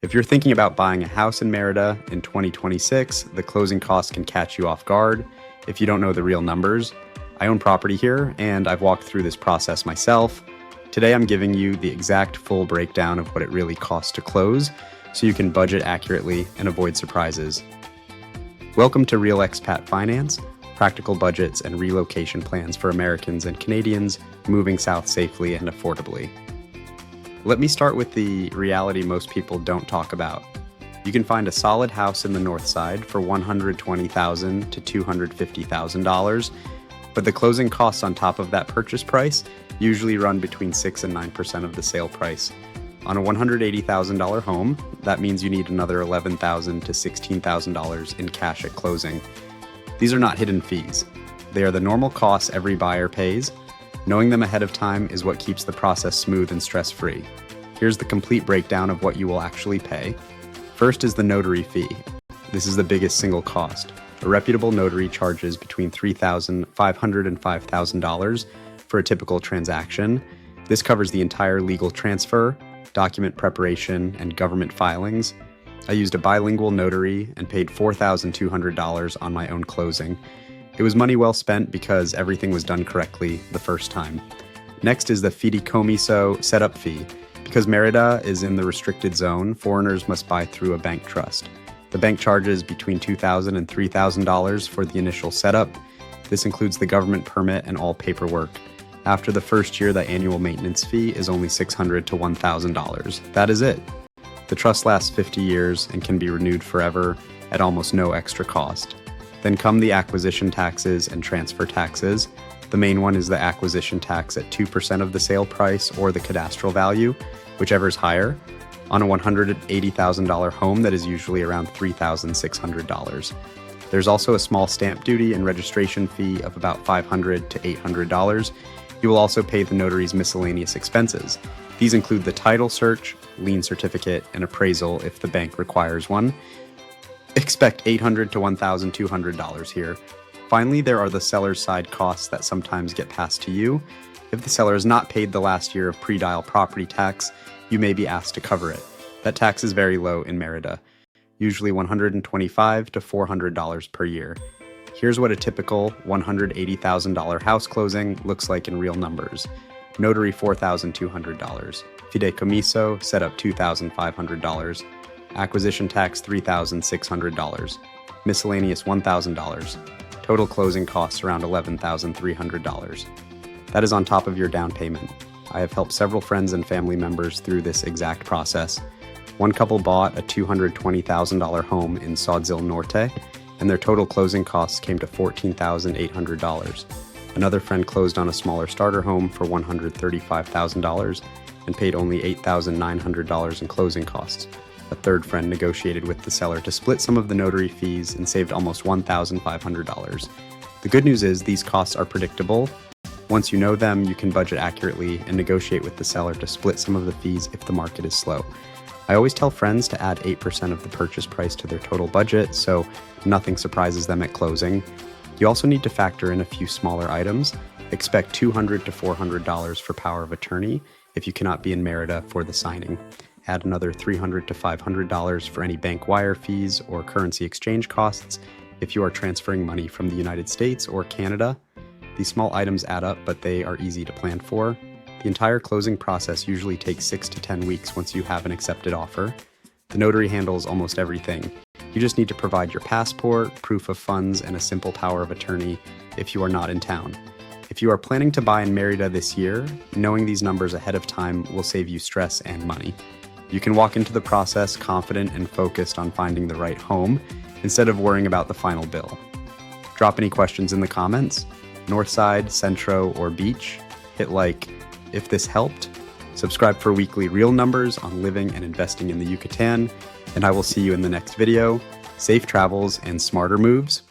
If you're thinking about buying a house in Merida in 2026, the closing costs can catch you off guard if you don't know the real numbers. I own property here, and I've walked through this process myself. Today I'm giving you the exact full breakdown of what it really costs to close, so you can budget accurately and avoid surprises. Welcome to Real Expat Finance, practical budgets and relocation plans for Americans and Canadians moving south safely and affordably. Let me start with the reality most people don't talk about. You can find a solid house in the north side for $120,000 to $250,000, but the closing costs on top of that purchase price usually run between 6 and 9% of the sale price. On a $180,000 home, that means you need another $11,000 to $16,000 in cash at closing. These are not hidden fees. They are the normal costs every buyer pays. Knowing them ahead of time is what keeps the process smooth and stress-free. Here's the complete breakdown of what you will actually pay. First is the notary fee. This is the biggest single cost. A reputable notary charges between $3,500 and $5,000 for a typical transaction. This covers the entire legal transfer, document preparation, and government filings. I used a bilingual notary and paid $4,200 on my own closing. It was money well spent because everything was done correctly the first time. Next is the fideicomiso setup fee. Because Merida is in the restricted zone, foreigners must buy through a bank trust. The bank charges between $2,000 and $3,000 for the initial setup. This includes the government permit and all paperwork. After the first year, the annual maintenance fee is only $600 to $1,000. That is it. The trust lasts 50 years and can be renewed forever at almost no extra cost. Then come the acquisition taxes and transfer taxes. The main one is the acquisition tax at 2% of the sale price or the cadastral value, whichever is higher. On a $180,000 home, that is usually around $3,600. There's also a small stamp duty and registration fee of about $500 to $800. You will also pay the notary's miscellaneous expenses. These include the title search, lien certificate, and appraisal if the bank requires one. Expect $800 to $1,200 here. Finally, there are the seller's side costs that sometimes get passed to you. If the seller has not paid the last year of pre-dial property tax, you may be asked to cover it. That tax is very low in Merida, usually $125 to $400 per year. Here's what a typical $180,000 house closing looks like in real numbers. Notary $4,200. Fideicomiso setup $2,500. Acquisition tax $3,600. Miscellaneous $1,000. Total closing costs around $11,300. That is on top of your down payment. I have helped several friends and family members through this exact process. One couple bought a $220,000 home in Sodzil Norte, and their total closing costs came to $14,800. Another friend closed on a smaller starter home for $135,000 and paid only $8,900 in closing costs. A third friend negotiated with the seller to split some of the notary fees and saved almost $1,500. The good news is these costs are predictable. Once you know them, you can budget accurately and negotiate with the seller to split some of the fees if the market is slow. I always tell friends to add 8% of the purchase price to their total budget, so nothing surprises them at closing. You also need to factor in a few smaller items. Expect $200 to $400 for power of attorney if you cannot be in Merida for the signing. Add another $300 to $500 for any bank wire fees or currency exchange costs if you are transferring money from the United States or Canada. These small items add up, but they are easy to plan for. The entire closing process usually takes 6 to 10 weeks once you have an accepted offer. The notary handles almost everything. You just need to provide your passport, proof of funds, and a simple power of attorney if you are not in town. If you are planning to buy in Merida this year, knowing these numbers ahead of time will save you stress and money. You can walk into the process confident and focused on finding the right home instead of worrying about the final bill. Drop any questions in the comments. Northside, Centro, or Beach. Hit like if this helped. Subscribe for weekly real numbers on living and investing in the Yucatan, and I will see you in the next video. Safe travels and smarter moves.